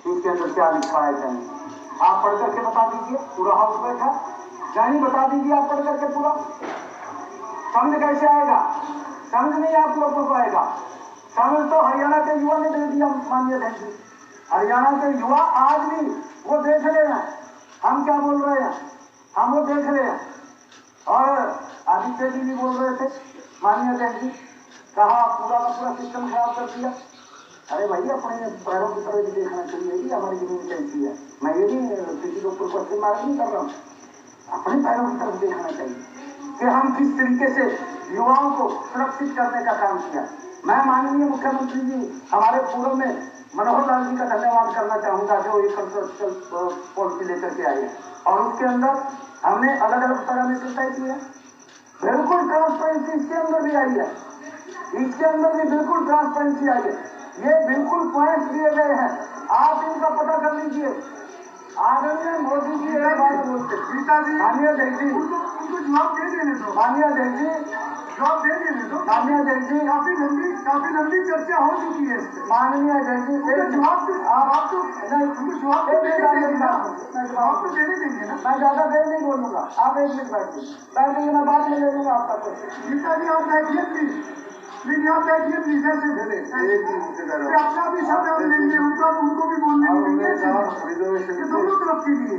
इसके अंदर क्या लिखा है जानी, आप पढ़ करके बता दीजिए। पूरा हाउस बैठा जानी, बता दीजिए आप पढ़ करके पूरा। समझ कैसे आएगा? समझ नहीं आप लोगों को आएगा। समझ तो हरियाणा के युवा ने दे दिया माननीय अध्यक्ष जी। हरियाणा के युवा आज भी वो देख रहे हैं हम क्या बोल रहे हैं, हम वो देख रहे हैं। और आदित्य जी भी बोल रहे थे माननीय अध्यक्ष जी, कहा पूरा का पूरा सिस्टम खराब कर दिया। अरे भाई अपने पैरों की तरफ भी देखना चाहिए कि हमारी जमीन कैसी है। मैं ये भी किसी के ऊपर क्वेश्चन मार्क नहीं कर रहा हूँ, अपने पैरों की तरफ देखना चाहिए कि हम किस तरीके से युवाओं को सुरक्षित करने का काम किया। मैं माननीय मुख्यमंत्री जी हमारे पूर्व में मनोहर लाल जी का धन्यवाद करना चाहूंगा जो एक कंट्रोवर्शियल पॉलिसी लेकर के आए हैं और उसके अंदर हमने अलग अलग पैरामीटर तय किए। बिल्कुल ट्रांसपेरेंसी इसके अंदर भी आई है, इसके अंदर भी बिल्कुल ट्रांसपेरेंसी आई है। ये बिल्कुल पॉइंट दिए गए हैं, आप इनका पता कर लीजिए। आदरणीय मोदी जी एक बात बोलते, माननीय अध्यक्ष जी उनको जवाब दे देने दो, माननीय अध्यक्ष जी जवाब दे देने दो। माननीय अध्यक्ष जी काफी लंबी चर्चा हो चुकी है। माननीय अध्यक्ष जी जवाब आप तो उनको जवाब तो देने देंगे ना। मैं ज्यादा देर नहीं बोलूंगा, आप एक मिनट बैठिए, मैं बाद में ले लूंगा आपका क्वेश्चन। गीता जी आप बैठिए प्लीज, प्लीज आप बैठिए प्लीज। अपना भी शब्द हम लेंगे, उनको भी बोलने देंगे, दोनों तरफ के लिए।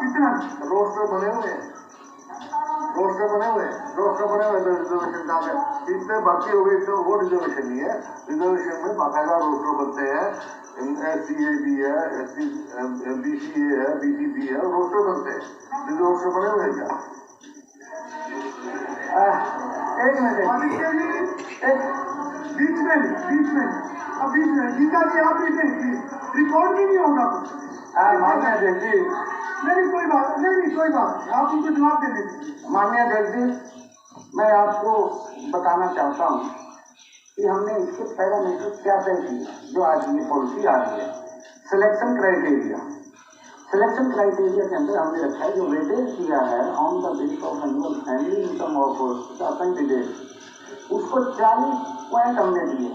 इतना रोस्टर बने हुए हैं, रोस्टर बने हुए रिजर्वेशन का है, इससे बाकी हो गई तो वो रिजर्वेशन नहीं है। रिजर्वेशन में बाकायदा रोस्टर बनते हैं, SCA भी है, BCA है, BCP है, रोस्टर बनते हैं। रोस्टर बने हुए हैं क्या? एक मिनट बीच में गीता जी आप रिकॉर्ड भी नहीं होगा माननीय अध्यक्ष जी। नहीं कोई बात नहीं, आप उनको जवाब दे दीजिए। माननीय अध्यक्ष जी मैं आपको बताना चाहता हूँ कि हमने इसके पैरामीटर क्या तय किए जो आज ये पॉलिसी आ रही है। सिलेक्शन क्राइटेरिया के अंदर हमने रखा है जो वेटेज किया है on the basis of annual family income of candidate, उसको 40 पॉइंट हमने दिए।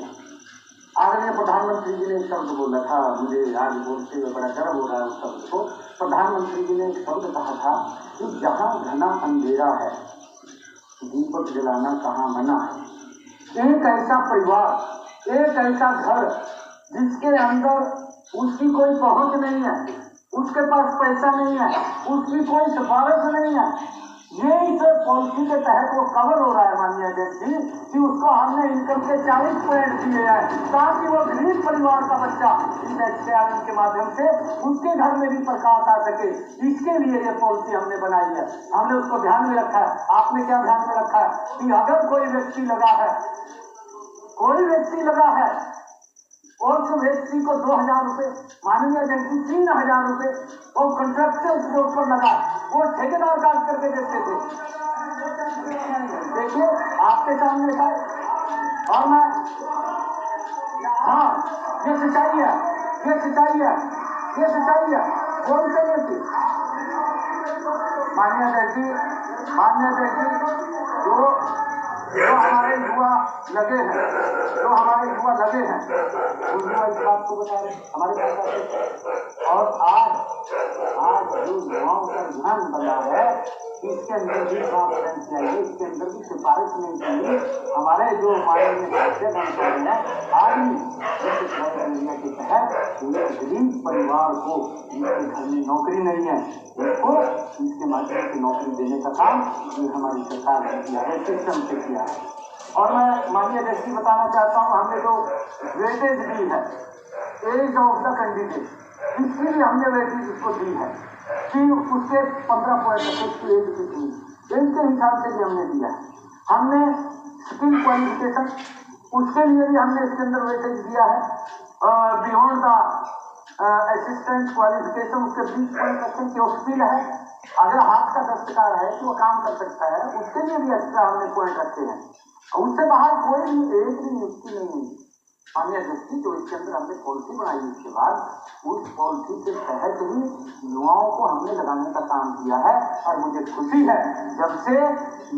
आदरणीय प्रधानमंत्री जी ने एक शब्द बोला था, मुझे आज बोलते हुए बड़ा गर्व हो रहा है उस शब्द को। प्रधानमंत्री जी ने एक शब्द कहा था कि जहाँ घना अंधेरा है दीपक जलाना कहाँ मना है। एक ऐसा परिवार, एक ऐसा घर जिसके अंदर उसकी कोई पहुंच नहीं है, उसके पास पैसा नहीं है, उसकी कोई सिफारिश नहीं है, ये इस पॉलिसी के तहत वो कवर हो रहा है माननीय अध्यक्ष जी कि उसको हमने इनकम के 40 पॉइंट दिए हैं ताकि वो गरीब परिवार का बच्चा इस एक्सपेरिमेंट के माध्यम से उसके घर में भी प्रकाश आ सके। इसके लिए ये पॉलिसी हमने बनाई है, हमने उसको ध्यान में रखा है। आपने क्या ध्यान में रखा है कि अगर कोई व्यक्ति लगा है और उस व्यक्ति को 2000 रुपये, माननीय अध्यक्ष जी 3000 रुपये वो कंट्रैक्चुअल के ऊपर लगा, वो ठेकेदार काट करके देते थे। देखिए आपके सामने था और मैं, हाँ ये सच्चाई है, बोलते नहीं थे। माननीय अध्यक्ष जी जो हमारे युवा लगे हैं उस बात को बता रहे हमारे पास आते। और आज जो युवाओं का ध्यान बना है इसके अंदर भी ट्रांसपेरेंसी आई है, इसके अंदर भी सिफारिश नहीं की। हमारे जो माननीय कर्मचारी हैं आज इस क्राइटेरिया के तहत गरीब परिवार को जिसके घर में नौकरी नहीं है उसको इसके माध्यम से नौकरी देने का काम ये हमारी सरकार ने किया है, सिस्टम से किया है। और मैं माननीय अध्यक्ष जी बताना चाहता हूँ हमने जो वेटेज दी है एज ऑफ द कैंडिडेट, इसकी भी हमने वेटेज उसको दी है कि उसके 15 पॉइंट उसकी एज कितनी, एज के हिसाब से भी हमने दिया है। हमने स्किल क्वालिफिकेशन उसके लिए भी हमने इसके अंदर वेटेज दिया है। बियॉन्ड द असिस्टेंट क्वालिफिकेशन उसके 20 पॉइंट रखें कि वो स्किल है, अगर हाथ का दस्तकार है कि वो काम कर सकता है, उसके लिए भी एक्स्ट्रा हमने पॉइंट रखे हैं। उससे बाहर कोई भी एज भी उसकी नहीं है, माननीय अध्यक्ष, जो इसके अंदर हमने पॉलिसी बनाई उसके बाद उस पॉलिसी के तहत ही युवाओं को हमने लगाने का काम किया है। और मुझे खुशी है जब से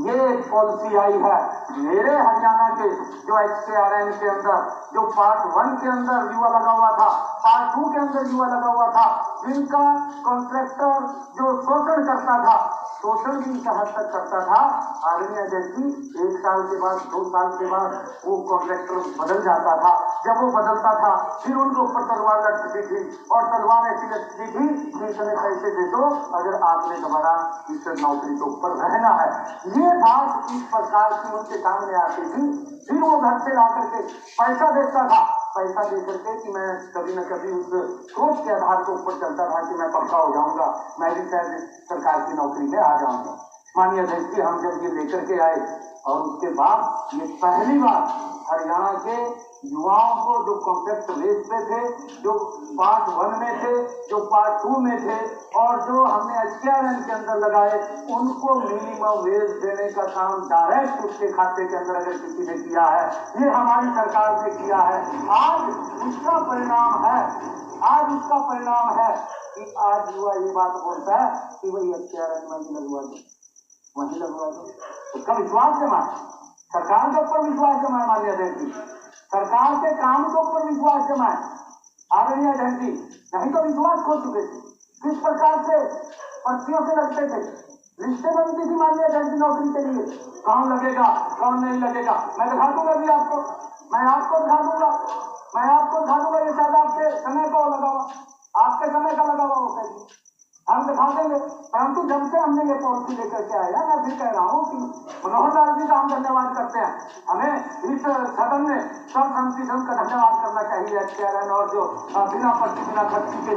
ये पॉलिसी आई है, मेरे हरियाणा के जो HKRN के अंदर जो पार्ट 1 के अंदर युवा लगा हुआ था, पार्ट 2 के अंदर युवा लगा हुआ था, जिनका कॉन्ट्रैक्टर जो शोषण करता था, शोषण भी इस हद तक करता था, आदरणीय अध्यक्ष 1 साल के बाद 2 साल के बाद वो कॉन्ट्रैक्टर बदल जाता था। जब वो बदलता था फिर उनके ऊपर तलवार लटकती थी और तलवार ऐसी लटकती थी कि इतने पैसे दे दो अगर आपने दोबारा इस नौकरी के ऊपर रहना है। ये बात इस प्रकार की उनके सामने आती थी। फिर वो घर से ला करके पैसा देता था, पैसा दे करके कि मैं कभी न कभी उस सोच के आधार के ऊपर चलता था कि मैं पक्का हो जाऊंगा, मैं भी शायद सरकार की नौकरी में आ जाऊंगा। माननीय अध्यक्ष, हम जब ये लेकर के आए और उसके बाद ये पहली बार हरियाणा के युवाओं को जो कॉन्ट्रैक्ट बेस पे थे, जो पार्ट 1 में थे, जो पार्ट 2 में थे और जो हमने HKRN के अंदर लगाए, उनको मिनिमम वेज देने का काम डायरेक्ट उसके खाते के अंदर अगर किसी ने किया है, ये हमारी सरकार ने किया है। आज उसका परिणाम है, आज उसका परिणाम है कि आज युवा ये बात बोलता है कि वही HKRN में ही लगवा दो, वही लगवा दो। उसका विश्वास जमाए, सरकार के ऊपर विश्वास जमाए। माननीय अध्यक्ष, सरकार के काम के ऊपर विश्वास जमाए। आदरणीय अध्यक्ष, नहीं तो विश्वास खो चुके थे। किस प्रकार से पर्चियों से लगते थे, लिस्टें बनती थी माननीय अध्यक्ष नौकरी के लिए, कौन लगेगा कौन नहीं लगेगा। मैं दिखा दूंगा भी आपको, मैं आपको दिखा दूंगा, मैं आपको दिखा दूंगा। ये शायद आपके समय का लगा हुआ, आपके समय का लगा हुआ होता है, हम दिखा देंगे। परंतु जब से हमने ये पॉलिसी लेकर के आया, मैं फिर कह रहा हूँ कि मनोहर लाल जी का हम धन्यवाद करते हैं। हमें इस सदन में सर्वसम्मति से उनका धन्यवाद करना चाहिए। HKRN और जो बिना पर्ची बिना खर्ची के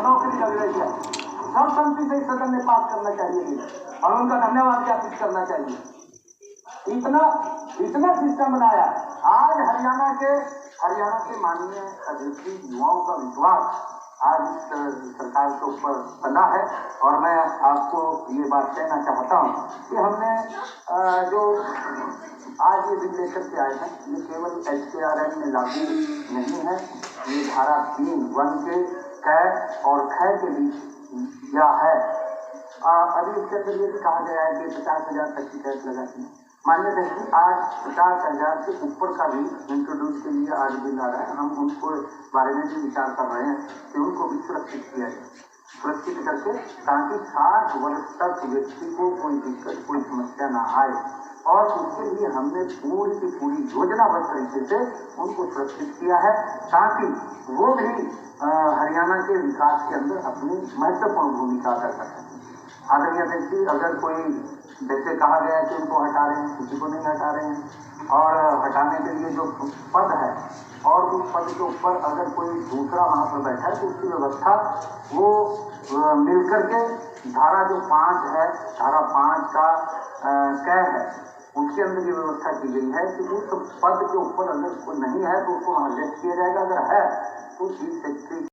नौकरी लग रही है, सर्वसम्मति से इस सदन में पास करना चाहिए और उनका धन्यवाद ज्ञापित करना चाहिए। इतना सिस्टम बनाया। आज हरियाणा के माननीय अध्यक्ष युवाओं का विश्वास आज इस सरकार के ऊपर बना है। और मैं आपको ये बात कहना चाहता हूँ कि हमने जो आज ये बिल लेकर के आए हैं, ये केवल HKRN में लागू नहीं है, ये धारा 3(1) के कै और खै के बीच या है। अभी इसके अंदर ये भी कहा गया है कि 50,000 तक की कैद लगाती है। मान्य अध्यक्ष, आज 50,000 से ऊपर का भी इंट्रोड्यूस के लिए आज बिल आ रहा है। हम उनको बारे में भी विचार कर रहे हैं कि उनको भी सुरक्षित किया जाए, सुरक्षित करके, ताकि 60 वर्ष तक व्यक्ति को कोई दिक्कत कोई समस्या ना आए। और उसके लिए हमने पूरी की पूरी योजनाबद्ध तरीके से उनको सुरक्षित किया है, ताकि वो भी हरियाणा के विकास के अंदर अपनी महत्वपूर्ण भूमिका अदा कर सकें। आदरणीय अध्यक्ष, अगर कोई जैसे कहा गया कि उनको हटा रहे हैं, किसी को नहीं हटा रहे हैं, और हटाने के लिए जो पद है और उस पद के ऊपर अगर कोई दूसरा वहां पर बैठा है तो उसकी व्यवस्था वो मिलकर के धारा जो 5 है, धारा 5 का कै है, उसके अंदर ये व्यवस्था की गई है कि उस पद के ऊपर अगर कोई नहीं है तो उसको वहां लिस्ट किया जाएगा, अगर है तो 30 सेक्रेटरी